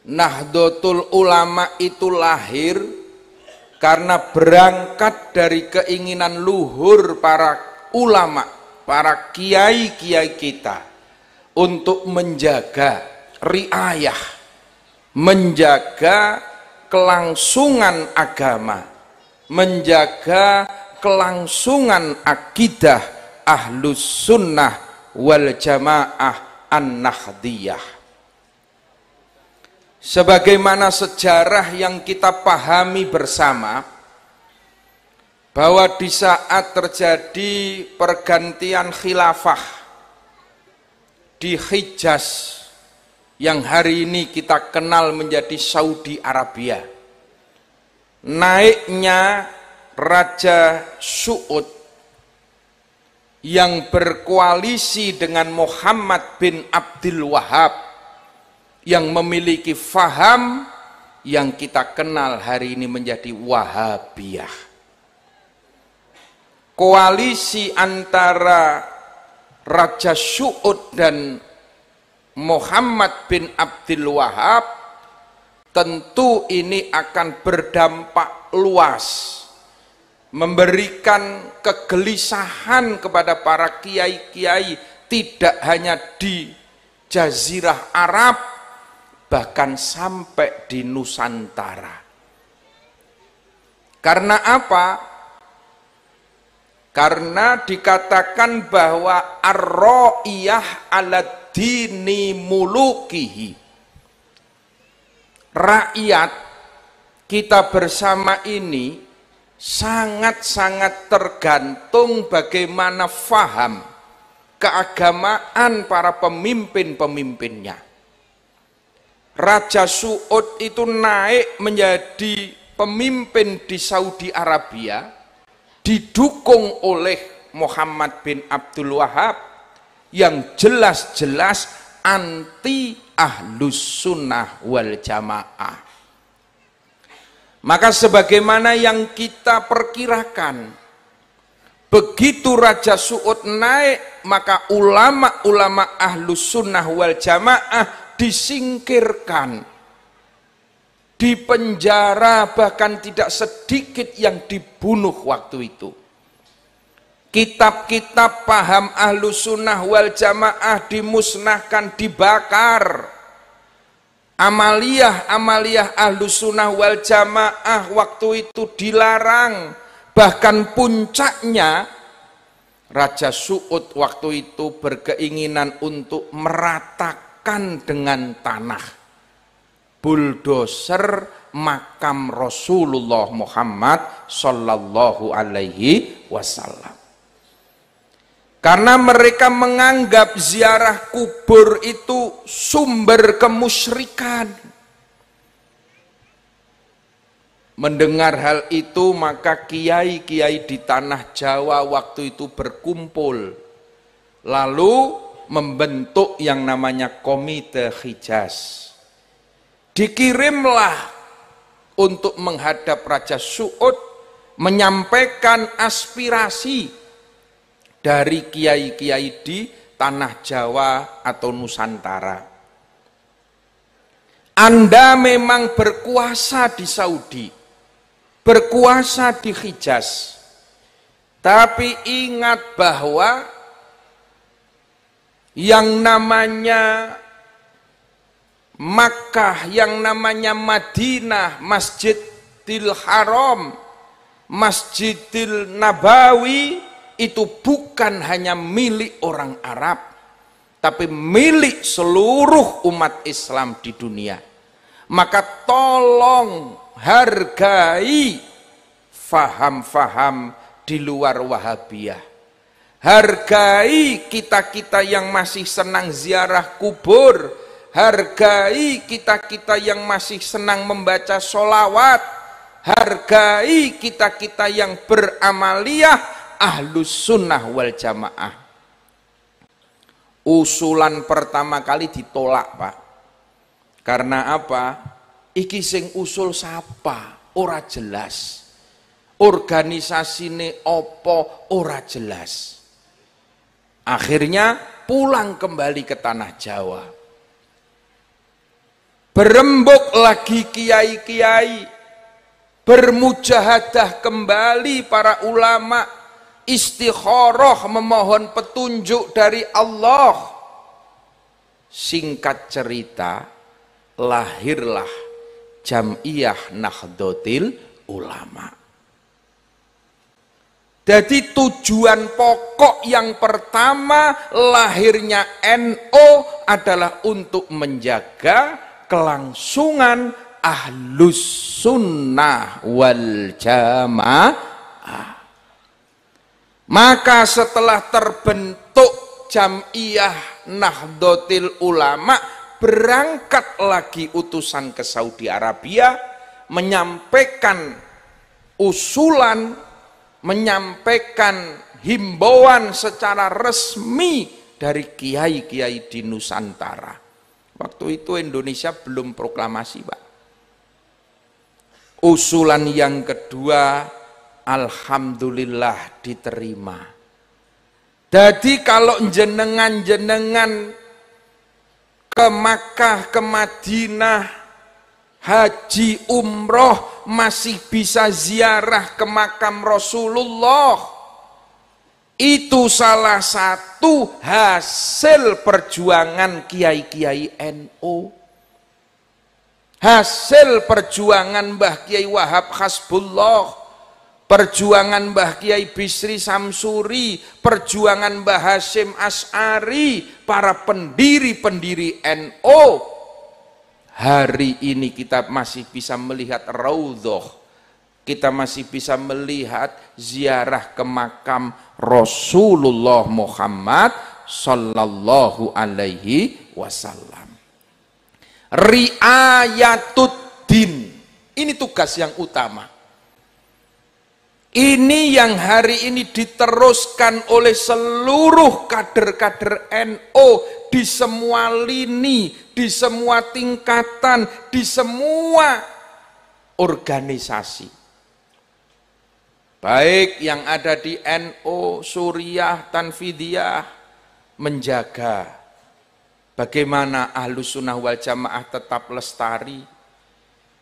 Nahdlatul Ulama itu lahir karena berangkat dari keinginan luhur para ulama, para kiai-kiai kita untuk menjaga riayah, menjaga kelangsungan agama, menjaga kelangsungan akidah Ahlus Sunnah wal Jamaah An-Nahdiyah. Sebagaimana sejarah yang kita pahami bersama, bahwa di saat terjadi pergantian khilafah di Hijaz yang hari ini kita kenal menjadi Saudi Arabia, naiknya Raja Suud yang berkoalisi dengan Muhammad bin Abdul Wahab yang memiliki faham yang kita kenal hari ini menjadi Wahabiyah. Koalisi antara Raja Suud dan Muhammad bin Abdul Wahab tentu ini akan berdampak luas, memberikan kegelisahan kepada para kiai-kiai tidak hanya di Jazirah Arab, bahkan sampai di Nusantara. Karena apa? Karena dikatakan bahwa ar-ra'iyah ala dini mulukihi. Rakyat kita bersama ini sangat-sangat tergantung bagaimana faham keagamaan para pemimpin-pemimpinnya. Raja Suud itu naik menjadi pemimpin di Saudi Arabia didukung oleh Muhammad bin Abdul Wahab yang jelas-jelas anti Ahlus Sunnah wal Jamaah. Maka sebagaimana yang kita perkirakan, begitu Raja Suud naik, maka ulama-ulama Ahlus Sunnah wal Jamaah disingkirkan, dipenjara, bahkan tidak sedikit yang dibunuh waktu itu. Kitab-kitab paham Ahlus Sunnah wal Jamaah dimusnahkan, dibakar. Amaliyah Ahlus Sunnah wal Jamaah waktu itu dilarang. Bahkan puncaknya Raja Suud waktu itu berkeinginan untuk meratakan dengan tanah, bulldozer makam Rasulullah Muhammad sallallahu alaihi wasallam. Karena mereka menganggap ziarah kubur itu sumber kemusyrikan. Mendengar hal itu, maka kiai-kiai di tanah Jawa waktu itu berkumpul, lalu membentuk yang namanya Komite Hijaz. Dikirimlah untuk menghadap Raja Suud, menyampaikan aspirasi dari kiai-kiai di tanah Jawa atau Nusantara. Anda memang berkuasa di Saudi, berkuasa di Hijaz, tapi ingat bahwa yang namanya Makkah, yang namanya Madinah, Masjidil Haram, Masjidil Nabawi itu bukan hanya milik orang Arab, tapi milik seluruh umat Islam di dunia. Maka tolong hargai faham-faham di luar Wahabiyah. Hargai kita-kita yang masih senang ziarah kubur, hargai kita-kita yang masih senang membaca sholawat, hargai kita-kita yang beramaliyah Ahlus Sunnah wal Jamaah. Usulan pertama kali ditolak, Pak. Karena apa? Iki sing usul sapa? Ora jelas. Organisasine opo? Ora jelas. Akhirnya pulang kembali ke tanah Jawa. berembuk lagi kiai-kiai, bermujahadah kembali para ulama, istikharah memohon petunjuk dari Allah. Singkat cerita, lahirlah Jam'iyah Nahdlatul Ulama. Jadi tujuan pokok yang pertama lahirnya NU adalah untuk menjaga kelangsungan Ahlus Sunnah wal Jamaah. Maka setelah terbentuk Jam'iyah Nahdlatul Ulama, berangkat lagi utusan ke Saudi Arabia menyampaikan usulan, menyampaikan himbauan secara resmi dari kiai-kiai di Nusantara. Waktu itu Indonesia belum proklamasi, Pak. Usulan yang kedua, alhamdulillah diterima. Jadi kalau jenengan-jenengan ke Makkah, ke Madinah, haji, umroh, masih bisa ziarah ke makam Rasulullah. Itu salah satu hasil perjuangan kiai-kiai NU. Hasil perjuangan Mbah Kiai Wahab Hasbullah, perjuangan Mbah Kiai Bisri Samsuri, perjuangan Mbah Hasyim Asy'ari, para pendiri-pendiri NU. Hari ini kita masih bisa melihat raudhah, kita masih bisa melihat ziarah ke makam Rasulullah Muhammad sallallahu alaihi wasallam. Riayatuddin, ini tugas yang utama. Ini yang hari ini diteruskan oleh seluruh kader-kader NU di semua lini, di semua tingkatan, di semua organisasi. Baik yang ada di NU, Suriah, Tanfidiyah, menjaga bagaimana Ahlus Sunnah wal Jamaah tetap lestari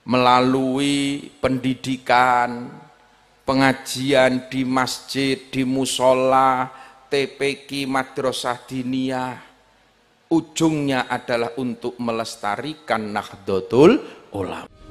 melalui pendidikan, pengajian di masjid, di musola, TPQ, madrasah diniyah. Ujungnya adalah untuk melestarikan Nahdlatul Ulama.